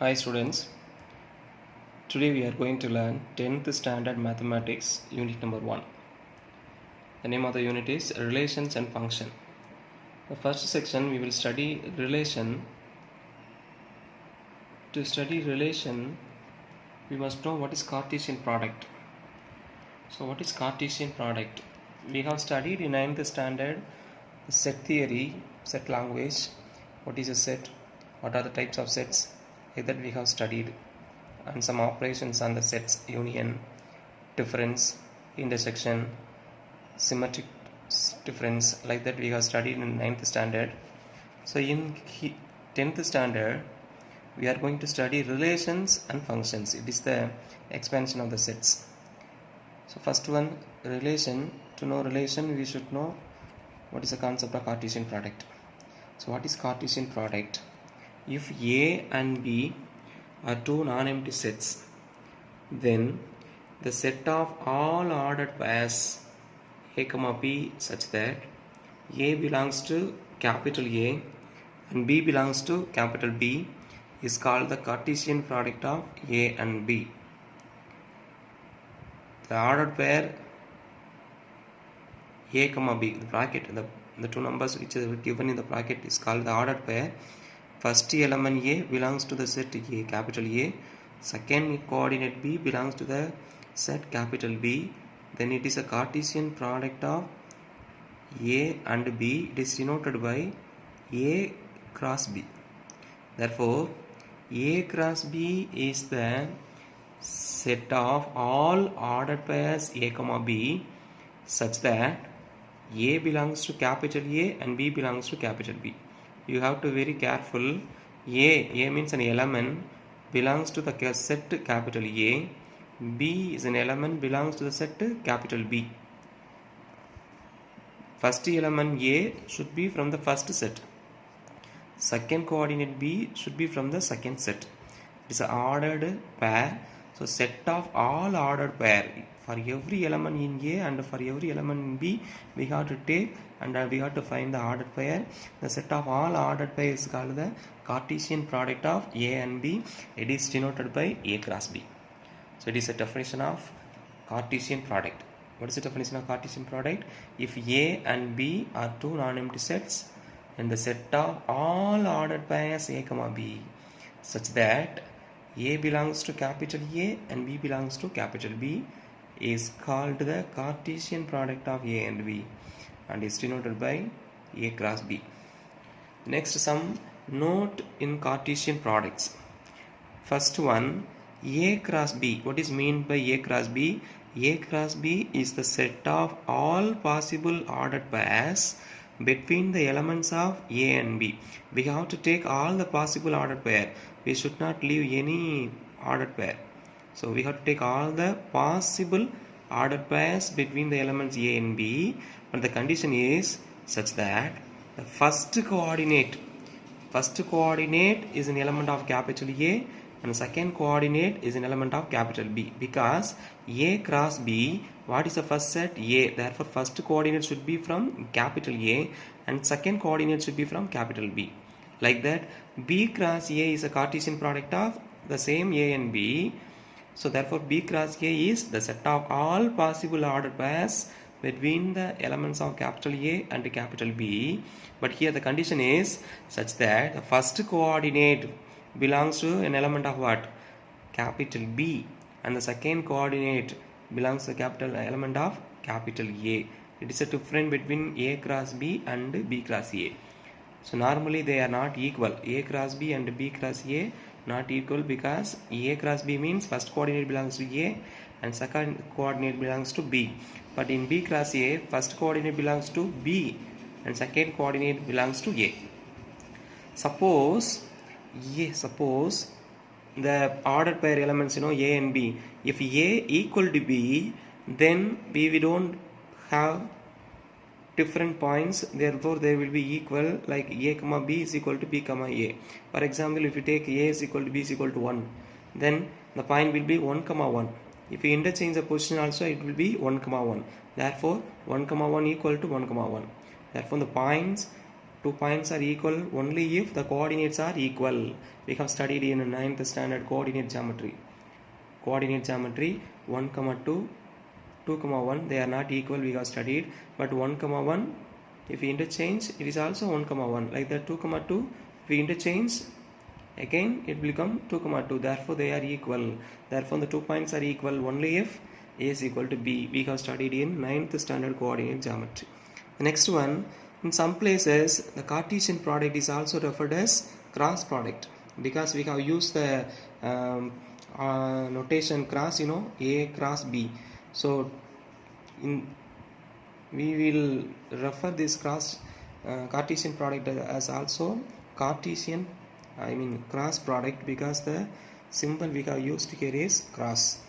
Hi students, today we are going to learn 10th standard mathematics unit number 1. The name of the unit is relations and function. The first section we will study relation. To study relation we must know what is Cartesian product. So what is Cartesian product? We have studied in 9th standard the set theory, set language, what is a set, what are the types of sets, like that we have studied, and some operations on the sets, union, difference, intersection, symmetric difference, like that we have studied in 9th standard. So in 10th standard we are going to study relations and functions. It is the expansion of the sets. So first one, relation. To know relation we should know what is the concept of Cartesian product. So what is Cartesian product? If A and B are two non-empty sets, then the set of all ordered pairs A, B such that A belongs to capital A and B belongs to capital B is called the Cartesian product of A and B. The ordered pair A, B, the bracket, the two numbers which are given in the bracket is called the ordered pair. First element A belongs to the set A, capital A. Second coordinate B belongs to the set capital B. Then it is a Cartesian product of A and B. It is denoted by A cross B. Therefore, A cross B is the set of all ordered pairs A, B such that A belongs to capital A and B belongs to capital B. You have to be very careful. A means an element belongs to the set capital A. B is an element belongs to the set capital B. First element A should be from the first set. Second coordinate B should be from the second set. It is an ordered pair. So set of all ordered pair. For every element in A and for every element in B, we have to take and we have to find the ordered pair. The set of all ordered pair is called the Cartesian product of A and B. It is denoted by A cross B. So it is a definition of Cartesian product. What is the definition of Cartesian product? If A and B are two non-empty sets, then the set of all ordered pairs A, B such that A belongs to capital A and B belongs to capital B is called the Cartesian product of A and B and is denoted by A cross B. Next, some note in Cartesian products. First one, A cross B. What is meant by A cross B? A cross B is the set of all possible ordered pairs between the elements of A and B. We have to take all the possible ordered pair. We should not leave any ordered pair. So we have to take all the possible ordered pairs between the elements A and B, but the condition is such that the first coordinate is an element of capital A and the second coordinate is an element of capital B, because A cross B, what is the first set? A. Therefore first coordinate should be from capital A and second coordinate should be from capital B. Like that, B cross A is a Cartesian product of the same A and B. So therefore B cross A is the set of all possible ordered pairs between the elements of capital A and capital B. But here the condition is such that the first coordinate belongs to an element of what? Capital B, and the second coordinate belongs to the capital element of capital A. It is a difference between A cross B and B cross A. So normally they are not equal. A cross B and B cross A not equal, because A cross B means first coordinate belongs to A and second coordinate belongs to B. But in B cross A, first coordinate belongs to B and second coordinate belongs to A. Suppose the ordered pair elements, A and B. If A equal to B, then we don't have different points, therefore they will be equal, like A, B is equal to B, A. For example, if you take A is equal to B is equal to 1, then the point will be 1, 1. If you interchange the position also, it will be 1, 1. Therefore 1, 1 equal to 1, 1. Therefore the points 2 points are equal only if the coordinates are equal. We have studied in 9th standard coordinate geometry. 1, 2, 2, 1, they are not equal, we have studied, but 1, 1, if we interchange, it is also 1, 1, like that 2, 2, if we interchange, again it will become 2, 2, therefore they are equal. Therefore the 2 points are equal only if A is equal to B. We have studied in 9th standard coordinate geometry. The next one, in some places the Cartesian product is also referred as cross product, because we have used the notation cross, A cross B. So we will refer this Cartesian product as also cross product, because the symbol we have used here is cross.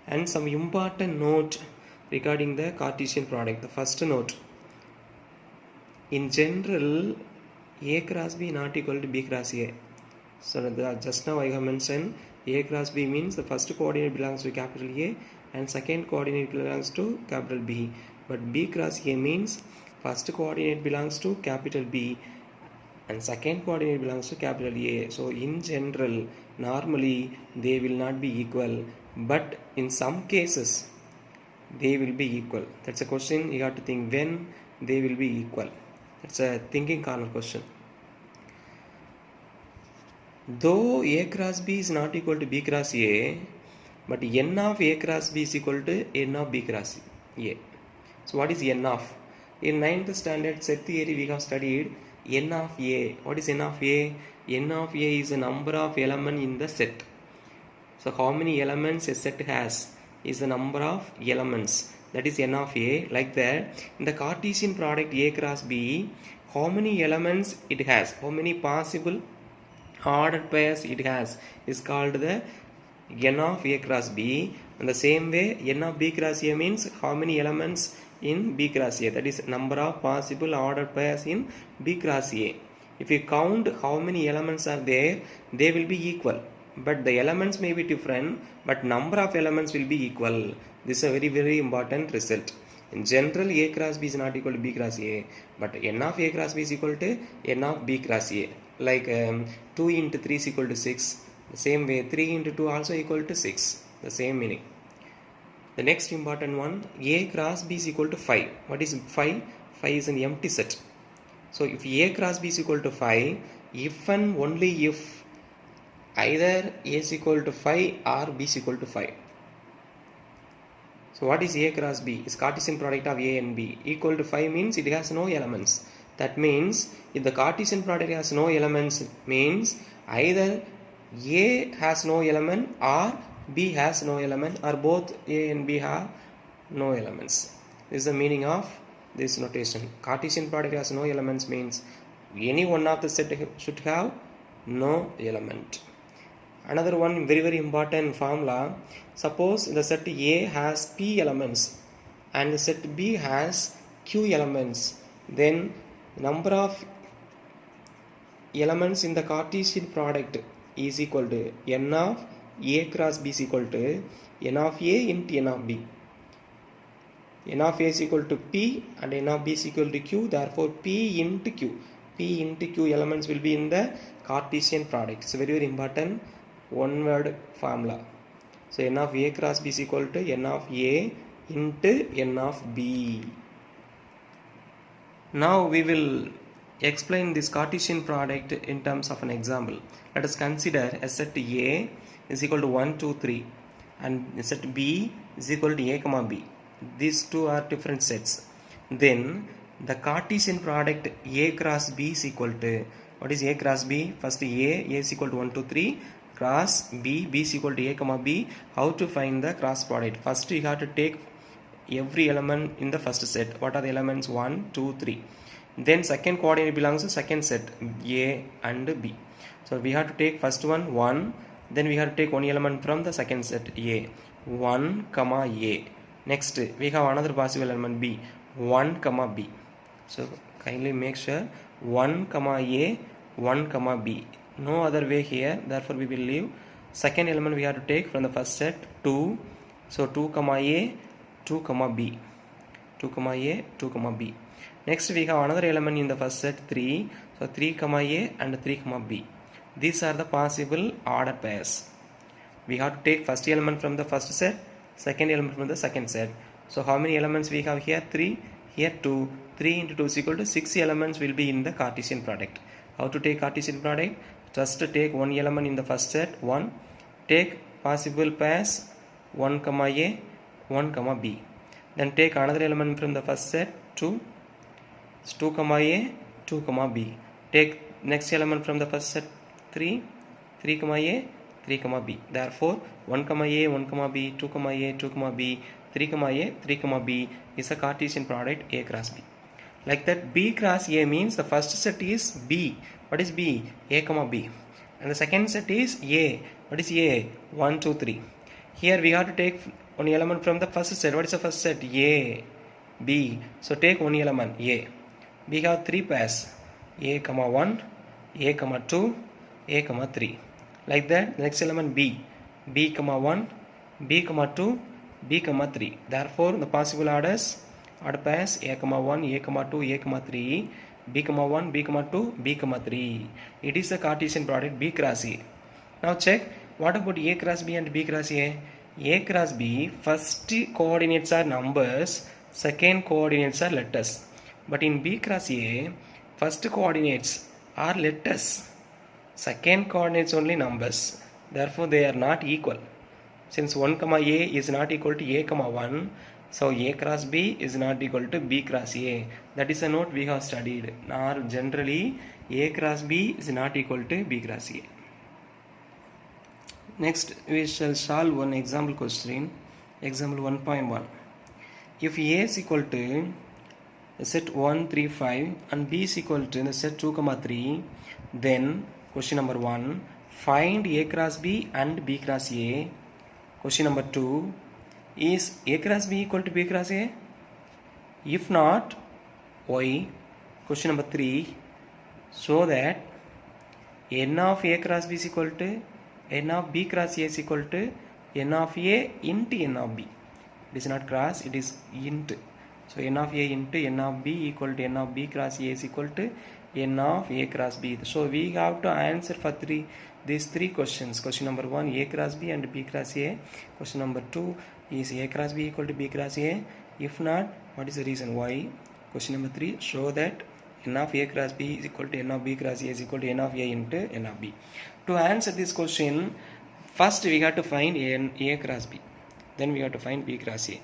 And some important note regarding the Cartesian product. The first note, in general, A cross B not equal to B cross A. So just now I have mentioned A cross B means the first coordinate belongs to capital A and second coordinate belongs to capital B. But B cross A means first coordinate belongs to capital B and second coordinate belongs to capital A. So in general, normally they will not be equal, but in some cases they will be equal. That's a question you have to think, when they will be equal. That's a thinking corner question. Though A cross B is not equal to B cross A, but n of A cross B is equal to n of B cross A. So what is n of? In 9th standard set theory we have studied n of A. What is n of A? N of A is the number of elements in the set. So how many elements a set has is the number of elements. That is n of A. Like that, in the Cartesian product A cross B, how many elements it has, how many possible ordered pairs it has is called the n of A cross B. In the same way, n of B cross A means how many elements in B cross A, that is number of possible ordered pairs in B cross A. If you count how many elements are there, they will be equal, but the elements may be different, but number of elements will be equal. This is a very, very important result. In general, A cross B is not equal to B cross A, but n of A cross B is equal to n of B cross A. Like 2 into 3 is equal to 6. The same way 3 into 2 also equal to 6. The same meaning. The next important one, A cross B is equal to 5. What is 5? 5 is an empty set. So if A cross B is equal to 5, if and only if either A is equal to 5 or B is equal to 5. So what is A cross B? It's Cartesian product of A and B. Equal to 5 means it has no elements. That means if the Cartesian product has no elements, means either A has no element or B has no element, or both A and B have no elements. This is the meaning of this notation. Cartesian product has no elements means any one of the set should have no element. Another one very, very important formula. Suppose the set A has P elements and the set B has Q elements, then number of elements in the Cartesian product is equal to n of A cross B is equal to n of A into n of B. N of A is equal to P and n of B is equal to Q. Therefore, P into Q. P into Q elements will be in the Cartesian product. It's a very, very important one word formula. So n of A cross B is equal to n of A into n of B. Now we will explain this Cartesian product in terms of an example. Let us consider a set A is equal to 1, 2, 3 and set B is equal to A comma B. These two are different sets. Then the Cartesian product A cross B is equal to, what is A cross B? First A is equal to 1, 2, 3 cross B is equal to A comma B. How to find the cross product? First you have to take every element in the first set. What are the elements? 1, 2, 3. Then second coordinate belongs to second set A and B. So we have to take first one 1. Then we have to take one element from the second set A. 1 comma A. Next we have another possible element B. 1 comma B. So kindly make sure 1 comma A, 1 comma B. No other way here. Therefore we will leave. Second element we have to take from the first set 2. So 2 comma A, 2 comma B. 2 comma A, 2 comma B. Next we have another element in the first set 3. So 3 comma A and 3 comma B. These are the possible ordered pairs. We have to take first element from the first set, second element from the second set. So how many elements we have here? 3, here 2. 3 into 2 is equal to 6 elements will be in the Cartesian product. How to take Cartesian product? Just take one element in the first set, 1. Take possible pairs 1 comma A, 1 comma B. Then take another element from the first set, 2. 2 comma A, 2 comma B. Take next element from the first set, 3. 3 comma A, 3 comma B. Therefore 1 comma A, 1 comma B, 2 comma A, 2 comma B, 3 comma A, 3 comma B is a Cartesian product A cross B. Like that, B cross A means the first set is B. What is B? A comma B. And the second set is A. What is A? 1, 2, 3. Here we have to take one element from the first set. What is the first set? A, B. So take one element A. We have 3 pairs. A comma 1, A comma 2, A comma 3. Like that, the next element B. B comma 1, B comma 2, B comma 3. Therefore, the possible order pairs A comma 1, A comma 2, A comma 3, B comma 1, B comma 2, B comma 3. It is the Cartesian product B cross A. Now check, what about A cross B and B cross A? A cross B, first coordinates are numbers, second coordinates are letters. But in B cross A, first coordinates are letters, second coordinates only numbers. Therefore, they are not equal. Since 1 comma A is not equal to A comma 1, so A cross B is not equal to B cross A. That is a note we have studied. Now, generally, A cross B is not equal to B cross A. Next, we shall solve one example question. Example 1.1. If A is equal to the set 1, 3, 5 and B is equal to the set 2, 3, then question number 1, find A cross B and B cross A. Question number 2, is A cross B equal to B cross A? If not, why? Question number 3, so that n of A cross B is equal to n of B cross A is equal to n of A into n of B. It is not cross, it is int. So n of A into n of B equal to n of B cross A is equal to n of A cross B. So we have to answer for these three questions. Question number 1, A cross B and B cross A. Question number 2, is A cross B equal to B cross A? If not, what is the reason why? Question number 3, show that n of A cross B is equal to n of B cross A is equal to n of A into n of B. To answer this question, first we have to find A cross B. Then we have to find B cross A.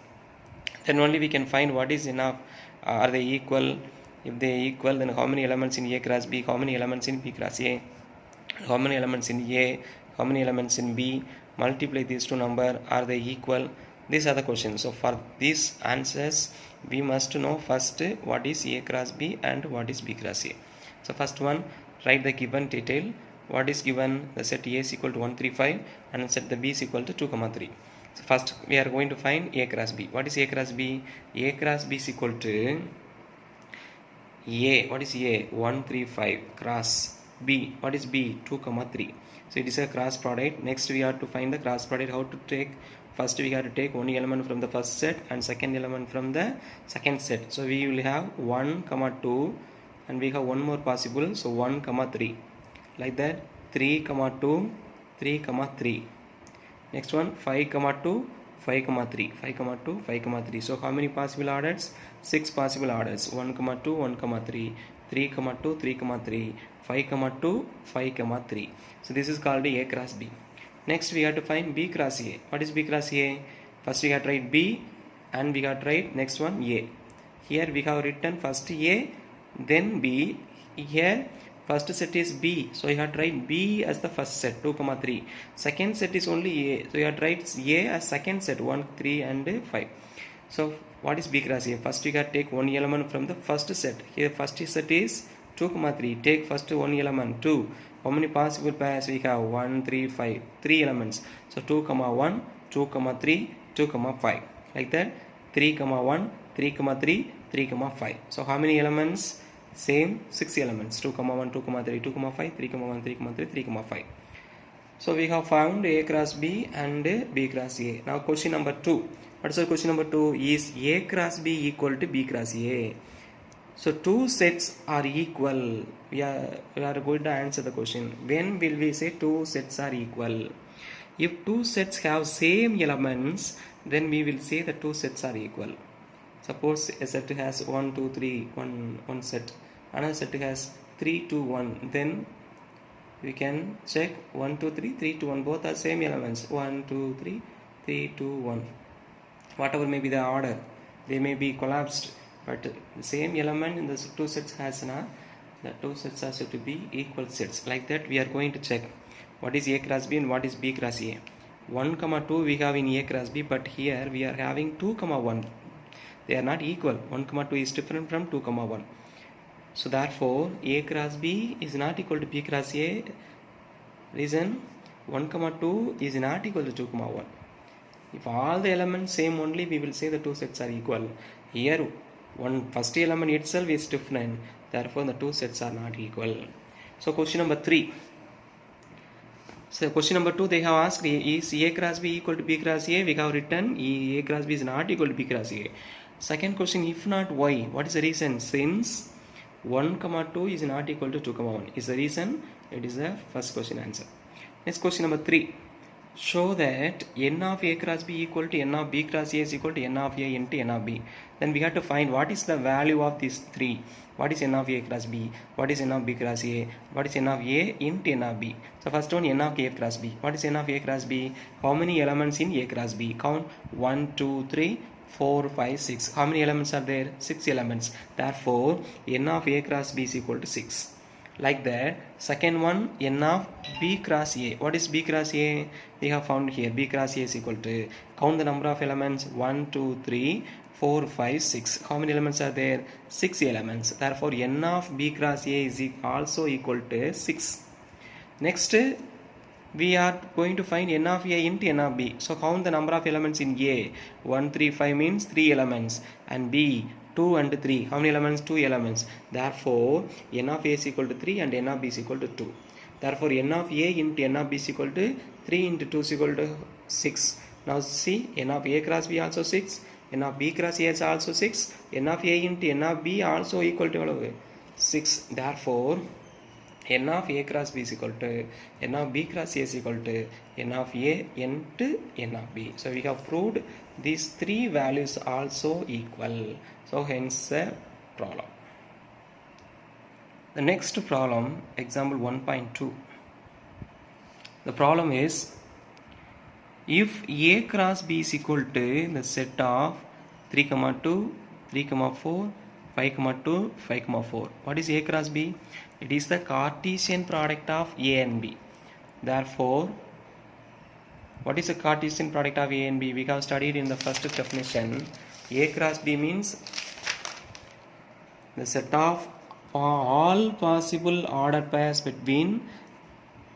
Then only we can find what is n of, are they equal? If they are equal, then how many elements in A cross B, how many elements in B cross A, how many elements in A, how many elements in B, multiply these two numbers, are they equal? These are the questions. So for these answers, we must know first what is A cross B and what is B cross A. So first one, write the given detail. What is given? The set A is equal to 1, 3, 5 and set the B is equal to 2, 3. So first we are going to find A cross B. What is A cross B? A cross B is equal to A. What is A? 1, 3, 5 cross B. What is B? 2, 3. So it is a cross product. Next we have to find the cross product. How to take? First we have to take one element from the first set and second element from the second set. So we will have 1, 2 and we have one more possible. So 1, 3. Like that, 3, 2, 3, 3. Next one, 5, 2, 5, 3, 5, 2, 5, 3. So how many possible orders? 6 possible orders. 1, 2, 1, 3, 3, 2, 3, 3, 5, 2, 5, 3. So this is called A cross B. Next we have to find B cross A. What is B cross A? First we have to write B and we have to write next one A. Here we have written first A, then B. Here first set is B, so you have to write B as the first set, 2, 3. Second set is only A, so you have to write A as second set, 1, 3 and 5. So what is B cross A? First you have to take one element from the first set. Here first set is 2, 3. Take first one element 2. How many possible pairs we have? 1, 3, 5. 3 elements. So 2, 1, 2, 3, 2, 5. Like that, 3, 1, 3, 3, 3, 5. So how many elements? Same 6 elements. 2, 1, 2, 3, 2, 5, 3, 1, 3, 3, 3, 5. So we have found A cross B and B cross A. Now question number 2. What is the question number 2? Is A cross B equal to B cross A? So two sets are equal. We are going to answer the question. When will we say two sets are equal? If two sets have same elements, then we will say the two sets are equal. Suppose a set has 1, 2, 3, one set. Another set has 3, 2, 1. Then we can check 1, 2, 3, 3, 2, 1. Both are same elements. 1, 2, 3, 3, 2, 1. Whatever may be the order, they may be collapsed. But the same element in the two sets has the two sets are said to be equal sets. Like that we are going to check what is A cross B and what is B cross A. 1, 2 we have in A cross B, but here we are having 2, 1. They are not equal. 1, 2 is different from 2, 1. So therefore A cross B is not equal to B cross A. Reason 1, 2 is not equal to 2, 1. If all the elements same only, we will say the two sets are equal. Here one first element itself is different, therefore the two sets are not equal. So question number 3. So question number 2, they have asked, is A cross B equal to B cross A? We have written A cross B is not equal to B cross A. Second question, if not, why? What is the reason? Since 1, 2 is not equal to 2, 1 is the reason. It is the first question answer. Next question number 3. Show that n of A cross B equal to n of B cross A is equal to n of A into n of B. Then we have to find what is the value of these three. What is n of A cross B? What is n of B cross A? What is n of A into n of B? So first one, n of A cross B. What is n of A cross B? How many elements in A cross B? Count 1, 2, 3, 4, 5, 6. How many elements are there? 6 elements. Therefore, n of A cross B is equal to 6. Like that. Second one, n of B cross A. What is B cross A? We have found here B cross A is equal to, count the number of elements, 1, 2, 3, 4, 5, 6. How many elements are there? 6 elements. Therefore n of B cross A is also equal to 6. Next we are going to find n of A into n of B. So count the number of elements in A. 1, 3, 5 means 3 elements, and B 2 and 3. How many elements? 2 elements. Therefore n of A is equal to 3 and n of B is equal to 2. Therefore n of A into n of B is equal to 3 into 2 is equal to 6. Now see, n of A cross B also 6, n of B cross A is also 6, n of A into n of B also equal to 6. Therefore n of A cross B is equal to n of B cross A is equal to n of A into n of B. So we have proved these three values also equal. So hence the problem. The next problem, example 1.2. The problem is, if A cross B is equal to the set of 3, 2, 3, 4, 5, 2, 5, 4. What is A cross B? It is the Cartesian product of A and B. Therefore, what is the Cartesian product of A and B? We have studied in the first definition. A cross B means the set of all possible ordered pairs between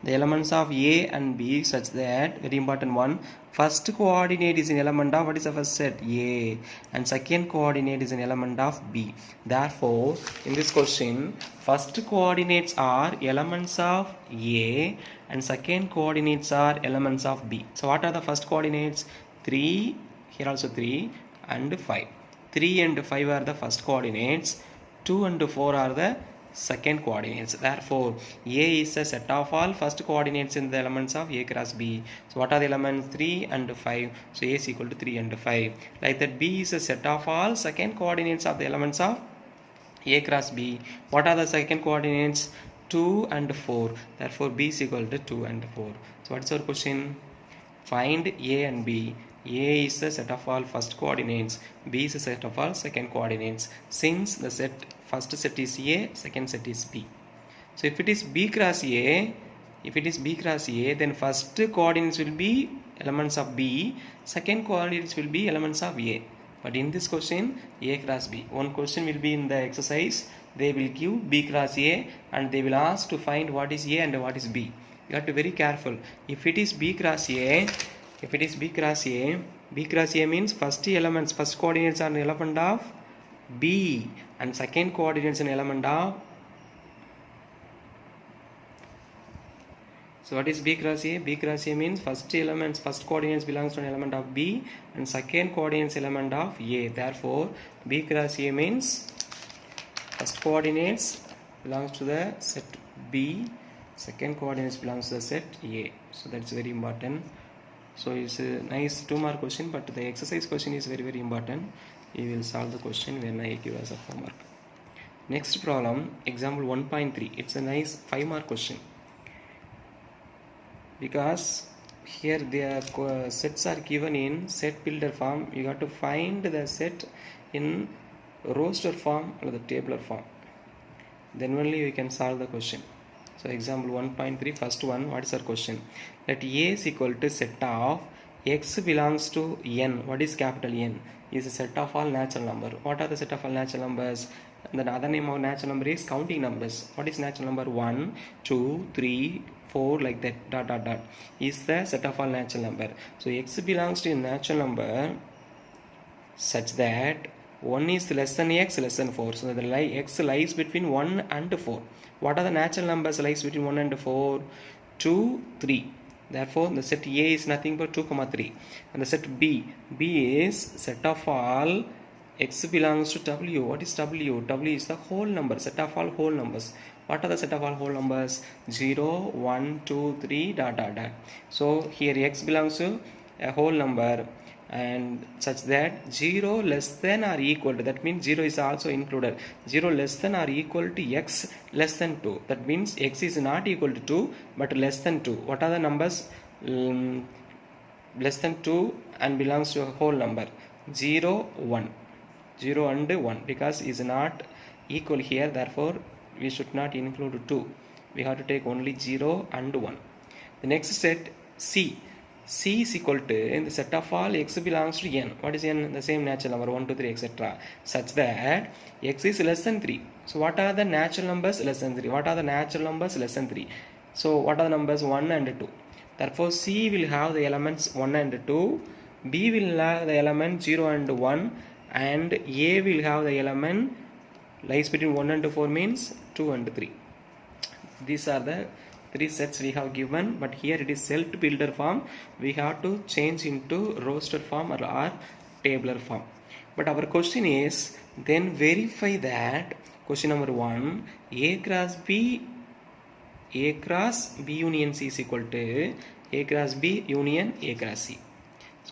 the elements of A and B, such that, very important one, first coordinate is an element of, what is the first set? A, and second coordinate is an element of B. Therefore, in this question, first coordinates are elements of A and second coordinates are elements of B. So what are the first coordinates? 3, here also 3 and 5. 3 and 5 are the first coordinates. 2 and 4 are the second coordinates. Therefore, A is a set of all first coordinates in the elements of A cross B. So what are the elements? 3 and 5. So A is equal to 3 and 5. Like that, B is a set of all second coordinates of the elements of A cross B. What are the second coordinates? 2 and 4. Therefore, B is equal to 2 and 4. So what is our question? Find A and B. A is the set of all first coordinates, B is the set of all second coordinates. Since the first set is A, second set is B. So if it is B cross A, then first coordinates will be elements of B, second coordinates will be elements of A. But in this question, A cross B. One question will be in the exercise. They will give B cross A and they will ask to find what is A and what is B. You have to be very careful. If it is B cross A, B cross A means first coordinates are an element of B and second coordinates an element of. So what is B cross A? B cross A means first coordinates belongs to an element of B and second coordinates element of A. Therefore, B cross A means First coordinates belongs to the set B, second coordinates belongs to the set A. So that's very important. So it's a nice 2-mark question, but the exercise question is very, very important. You will solve the question when I give as a homework. Next problem, example 1.3. It's a nice 5-mark question. Because here the sets are given in set builder form, you have to find the set in roster form or the tabular form. Then only we can solve the question. So example 1.3, first one, what is our question? Let A is equal to set of x belongs to n. What is capital N? Is a set of all natural number. What are the set of all natural numbers? And the other name of natural number is counting numbers. What is natural number? 1, 2, 3, 4, like that, dot dot dot is the set of all natural number. So x belongs to a natural number such that 1 is less than x less than 4. So the x lies between 1 and 4. What are the natural numbers lies between 1 and 4? 2, 3. Therefore the set A is nothing but 2, 3. And the set B is set of all x belongs to W. What is W? W is the whole number, set of all whole numbers. What are the set of all whole numbers? 0, 1, 2, 3, dot dot dot. So here x belongs to a whole number and such that 0 less than or equal to, that means 0 is also included, 0 less than or equal to x less than 2. That means x is not equal to 2 but less than 2. What are the numbers? Less than 2 and belongs to a whole number. 0, 1. 0 and 1, because is not equal here, therefore we should not include 2. We have to take only 0 and 1. The next set C. C is equal to, in the set of all x belongs to n. What is n? The same natural number 1, 2, 3, etc. Such that x is less than 3. So what are the natural numbers less than 3? What are the natural numbers less than 3? So what are the numbers 1 and 2? Therefore C will have the elements 1 and 2. B will have the element 0 and 1. And A will have the element lies between 1 and 4 means 2 and 3. These are the 3 sets we have given, but here it is set builder form. We have to change into roster form or tabular form. But our question is, then verify that question number 1, A cross B union C is equal to A cross B union A cross C.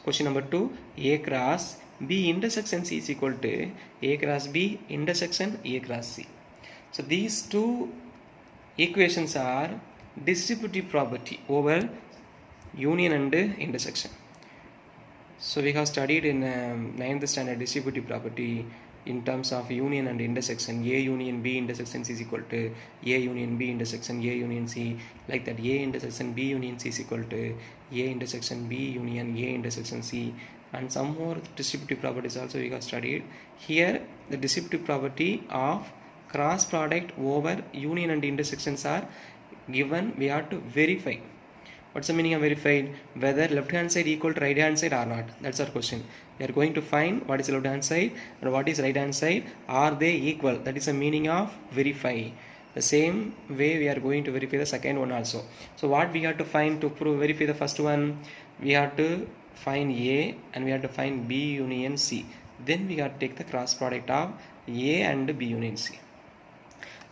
Question number 2, A cross B intersection C is equal to A cross B intersection A cross C. So these two equations are distributive property over union and intersection. So we have studied in 9th standard distributive property in terms of union and intersection. A union B intersection C is equal to A union B intersection A union C, like that. A intersection B union C is equal to A intersection B union A intersection C, and some more distributive properties also we have studied. Here the distributive property of cross product over union and intersections are given. We have to verify. What's the meaning of verified? Whether left hand side equal to right hand side or not. That's our question. We are going to find what is left hand side and what is right hand side. Are they equal? That is the meaning of verify. The same way we are going to verify the second one also. So what we have to find to verify the first one? We have to find A and we have to find B union C. Then we have to take the cross product of A and B union C.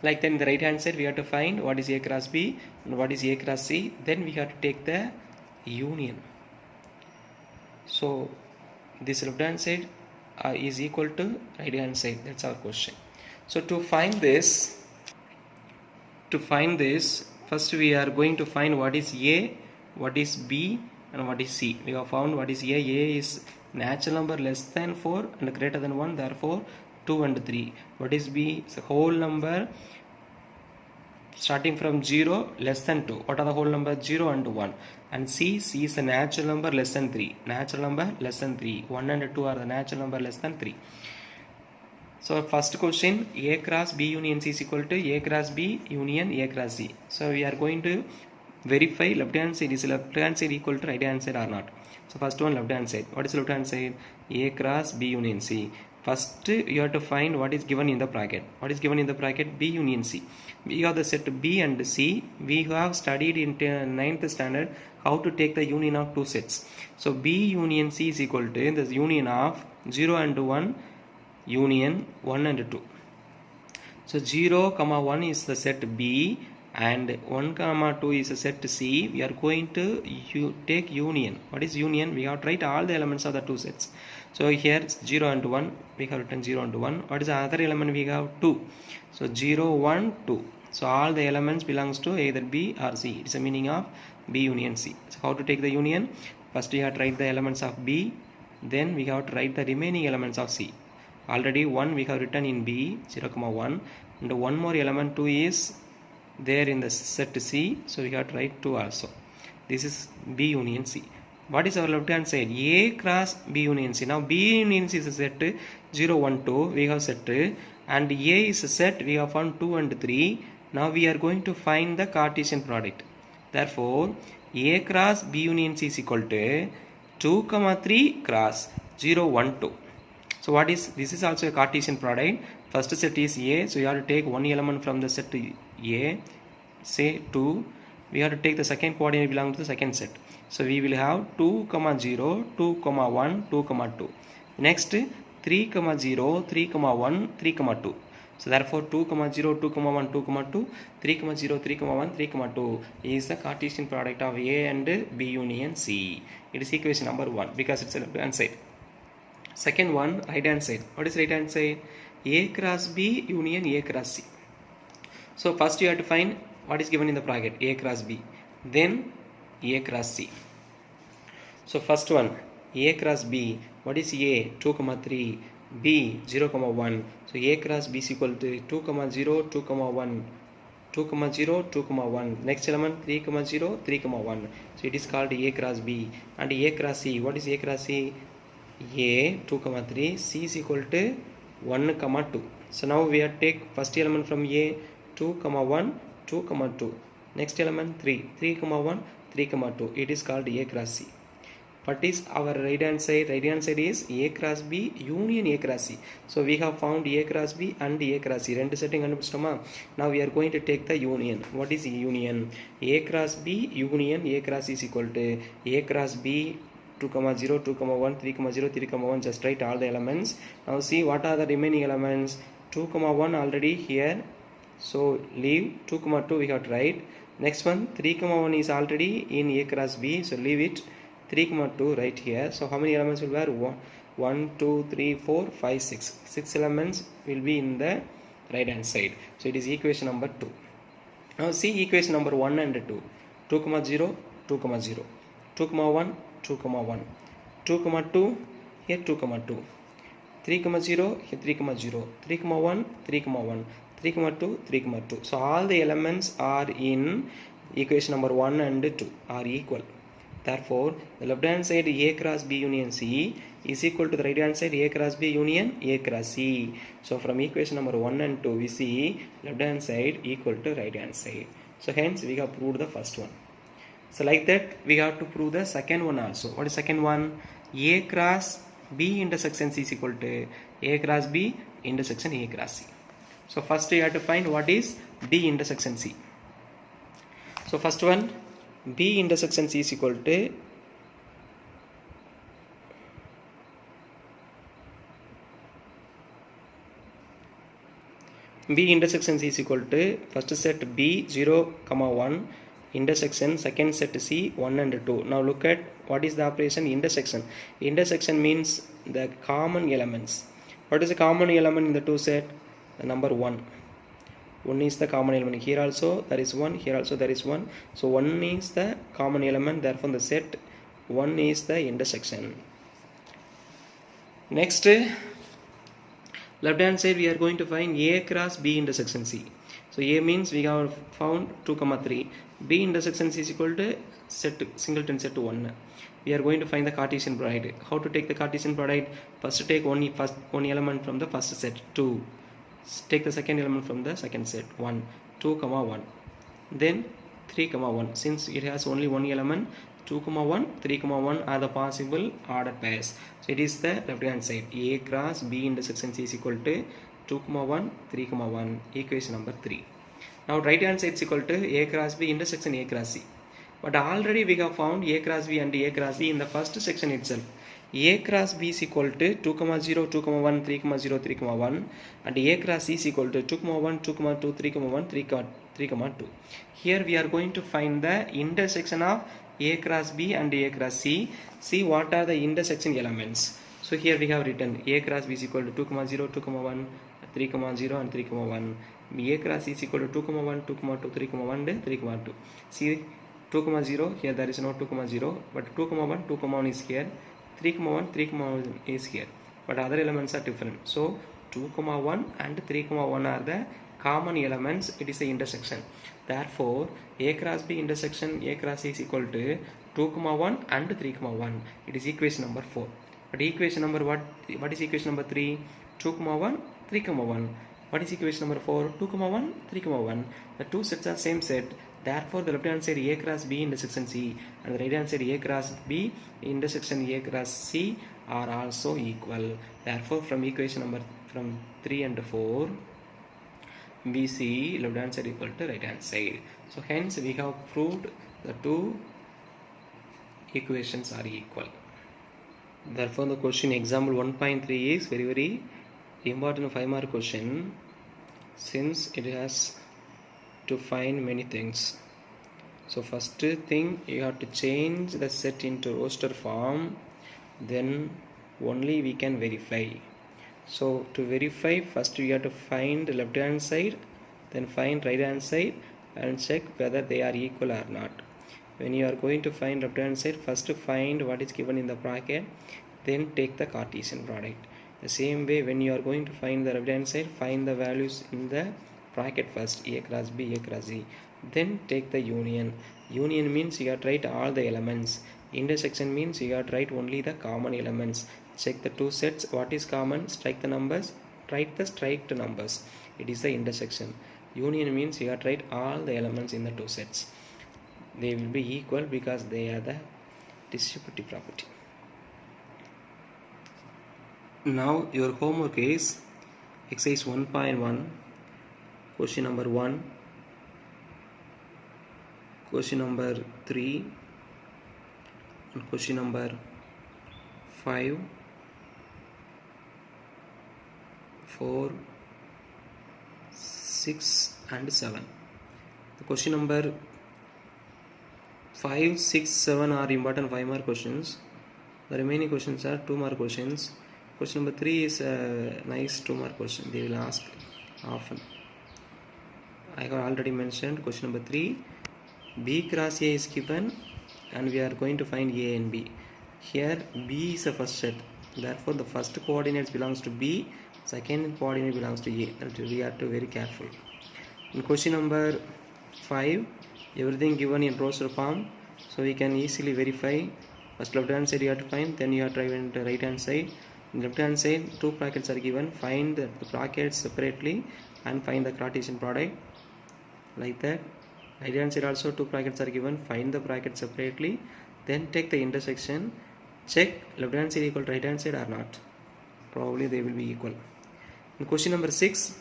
Like then in the right hand side we have to find what is A cross B and what is A cross C. Then we have to take the union. So this left hand side is equal to right hand side. That's our question. So to find this, first we are going to find what is A, what is B and what is C. We have found what is A. A is natural number less than 4 and greater than 1, therefore 2 and 3. What is B? It's a whole number starting from 0 less than 2. What are the whole numbers? 0 and 1. And C is a natural number less than 3. Natural number less than 3. 1 and 2 are the natural number less than 3. So first question, A cross B union C is equal to A cross B union A cross C. So we are going to verify left hand side, is left hand side equal to right hand side or not. So first one, left hand side. What is left hand side? A cross B union C. First you have to find what is given in the bracket. What is given in the bracket? B union C. We have the set B and C. We have studied in 9th standard how to take the union of two sets. So B union C is equal to the union of 0 and 1 union 1 and 2. So 0, comma 1 is the set B and 1, comma 2 is the set C. We are going to take union. What is union? We have to write all the elements of the two sets. So here 0 and 1, we have written 0 and 1. What is the other element? We have 2. So 0, 1, 2. So all the elements belongs to either B or C. It's the meaning of B union C. So how to take the union? First we have to write the elements of B. Then we have to write the remaining elements of C. Already 1 we have written in B, 0, 1. And one more element 2 is there in the set C. So we have to write 2 also. This is B union C. What is our left hand side? A cross B union C. Now B union C is a set 0, 1, 2. We have set and A is a set. We have found 2 and 3. Now we are going to find the Cartesian product. Therefore, A cross B union C is equal to 2, 3 cross 0, 1, 2. So what is this? Is also a Cartesian product. First set is A. So you have to take one element from the set A. Say 2. We have to take the second coordinate belong to the second set. So we will have 2, 0, 2, 1, 2, 2. Next 3, 0, 3, 1, 3, 2. So therefore 2, 0, 2, 1, 2, 2, 3, 0, 3, 1, 3, 2 is the Cartesian product of A and B union C. It is equation number 1 because it's a left hand side. Second one, right hand side. What is right hand side? A cross B union A cross C. So first you have to find what is given in the bracket, A cross B. Then A cross C. So first one, A cross B. What is A? 2, 3. B 0, 1. So A cross B is equal to 2, 0, 2, 1. 2, 0, 2, 1. Next element 3, 0, 3, 1. So it is called A cross B. And A cross C. What is A cross C? A 2, 3. C is equal to 1, 2. So now we have to take first element from A 2, 1, 2, 2. Next element 3, 3, 1, 3, 2. It is called A cross C. What is our right hand side? Right hand side is A cross B union A cross C. So we have found A cross B and A cross C. Rendu setting kandupichitoma. Now we are going to take the union. What is union? A cross B union A cross C is equal to A cross B 2, 0, 2, 1, 3, 0, 3, 1. Just write all the elements. Now see what are the remaining elements. 2, 1 already here. So leave 2, 2 we have to write. Next one 3, 1 is already in A cross B. So leave it. 3, 2 right here. So how many elements will be? 1, 2, 3, 4, 5, 6. 6 elements will be in the right hand side. So it is equation number 2. Now see equation number 1 and 2. 2, 0, 2, 0. 2, 1, 2, 1. 2, 2, here 2, 2. 3, 0, here 3, 0. 3, 1, 3, 1. 3, 2, 3, 2. So all the elements are in equation number 1 and 2 are equal. Therefore, the left hand side A cross B union C is equal to the right hand side A cross B union A cross C. So from equation number 1 and 2 we see left hand side equal to right hand side. So hence we have proved the first one. So like that we have to prove the second one also. What is second one? A cross B intersection C is equal to A cross B intersection A cross C. So first you have to find what is B intersection C. So first one, B intersection C is equal to B intersection C is equal to first set B 0, 1 intersection second set C 1 and 2. Now look at what is the operation intersection. Intersection means the common elements. What is the common element in the two set? The number 1. 1 is the common element. Here also there is 1, here also there is 1. So 1 is the common element, therefore the set 1 is the intersection. Next, left hand side we are going to find A cross B intersection C. So A means we have found 2, 3. B intersection C is equal to set singleton set 1. We are going to find the Cartesian product. How to take the Cartesian product? First take one element from the first set 2. Take the second element from the second set 1, 2, 1. Then 3, 1. Since it has only one element, 2, 1, 3, 1 are the possible ordered pairs. So it is the left hand side. A cross B intersection C is equal to 2, 1, 3, 1. Equation number 3. Now right hand side is equal to A cross B intersection A cross C. But already we have found A cross B and A cross C in the first section itself. A cross B is equal to 2, 0, 2, 1, 3, 0, 3, 1, and A cross C is equal to 2, 1, 2, 2, 3, 1, 3, 2. Here we are going to find the intersection of A cross B and A cross C. See what are the intersection elements. So here we have written A cross B is equal to 2, 0, 2, 1, 3, 0, and 3, 1. A cross C is equal to 2, 1, 2, 2, 3, 1, and 3, 2. See 2, 0, here there is no 2, 0, but 2, 1, 2, 1 is here. 3, 1, 3, 1 is here, but other elements are different. So 2, 1 and 3, 1 are the common elements. It is the intersection. Therefore, A cross B intersection A cross C is equal to 2, 1 and 3, 1. It is equation number 4. But equation number what is equation number 3? 2, 1, 3, 1. What is equation number 4? 2, 1, 3, 1. The two sets are same set. Therefore, the left hand side A cross B intersection C and the right hand side A cross B intersection A cross C are also equal. Therefore, from equation number from 3 and 4, BC left hand side equal to right hand side. So, hence we have proved the two equations are equal. Therefore, the question example 1.3 is very important 5-mark question, since it has to find many things. So first thing, you have to change the set into roster form, then only we can verify. So to verify, first we have to find the left hand side, then find right hand side and check whether they are equal or not. When you are going to find left hand side, first find what is given in the bracket, then take the Cartesian product. The same way, when you are going to find the left hand side, find the values in the bracket first, A cross B, A cross C, then take the union. Union means you have to write all the elements. Intersection means you have to write only the common elements. Check the two sets, what is common, strike the numbers, write the striked numbers. It is the intersection. Union means you have to write all the elements in the two sets. They will be equal because they are the distributive property. Now your homework is exercise 1.1, question number 1, question number 3, and question number 5, 4, 6 and 7. The question number 5, 6, 7 are important 5-mark questions. The remaining questions are 2-mark questions. Question number 3 is a nice 2-mark question. They will ask often. I have already mentioned question number 3. B cross A is given and we are going to find A and B. Here B is the first set. Therefore, the first coordinate belongs to B, second coordinate belongs to A. We have to be very careful. In question number 5, everything given in roster form, so we can easily verify. First left hand side you have to find, then you have to try in the right hand side. In left hand side, two brackets are given. Find the brackets separately and find the Cartesian product, like that. Right hand side also two brackets are given. Find the brackets separately, then take the intersection. Check left hand side equal to right hand side or not. Probably they will be equal. In question number 6,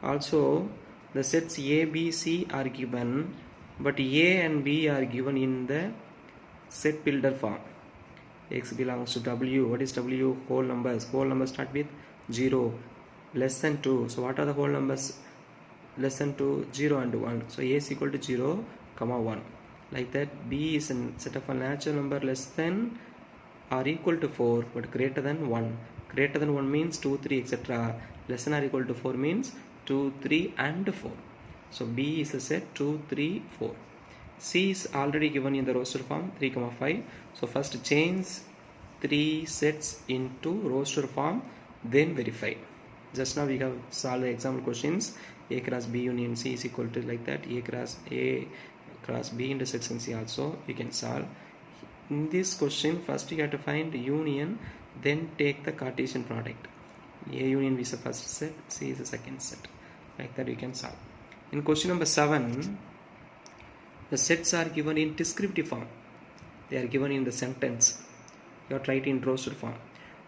also the sets A, B, C are given, but A and B are given in the set builder form. X belongs to W. What is W? Whole numbers. Whole numbers start with 0, less than 2. So what are the whole numbers? Less than 2, 0 and 1. So A is equal to 0, 1. Like that. B is a set of a natural number less than or equal to 4 but greater than 1. Greater than 1 means 2, 3, etc. Less than or equal to 4 means 2, 3 and 4. So B is the set 2, 3, 4. C is already given in the roster form 3, 5. So first change 3 sets into roster form, then verify. Just now we have solved the example questions. A cross B union C is equal to like that. A cross B intersection C also we can solve. In this question, first you have to find union, then take the Cartesian product. A union is the first set, C is the second set. Like that you can solve. In question number 7, the sets are given in descriptive form. They are given in the sentence. You have to write in roster form.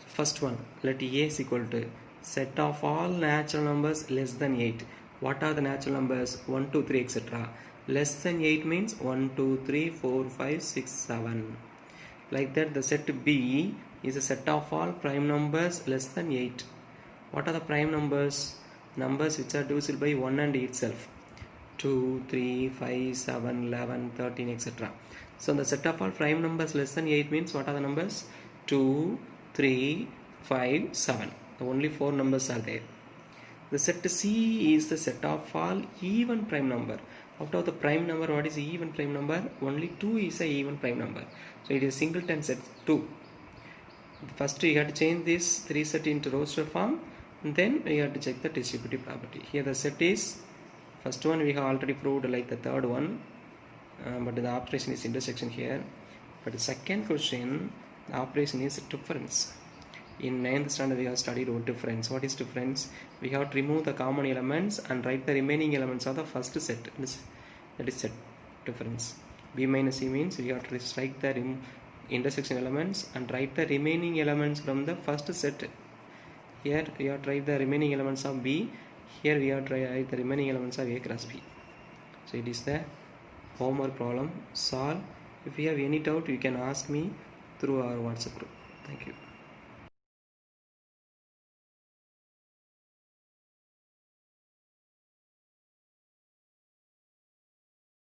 So first one, let A is equal to set of all natural numbers less than 8. What are the natural numbers? 1, 2, 3, etc. Less than 8 means 1, 2, 3, 4, 5, 6, 7. Like that, the set B, is a set of all prime numbers less than 8. What are the prime numbers? Numbers which are divisible by 1 and itself. 2, 3, 5, 7, 11, 13, etc. So the set of all prime numbers less than 8 means what are the numbers? 2, 3, 5, 7. Only 4 numbers are there. The set C is the set of all even prime number. Out of the prime number, what is the even prime number? Only 2 is a even prime number. So it is singleton set 2. First we have to change this 3 set into roster form. And then we have to check the distributive property. Here the set is, first one we have already proved like the third one. But the operation is intersection here. But the second question, the operation is difference. In 9th standard we have studied what difference. What is difference? We have to remove the common elements and write the remaining elements of the first set. That is set difference. B minus C means we have to strike the intersection elements and write the remaining elements from the first set. Here we have to write the remaining elements of B. Here we have to write the remaining elements of A cross B. So it is the homework problem. Solve. If you have any doubt, you can ask me through our WhatsApp group. Thank you.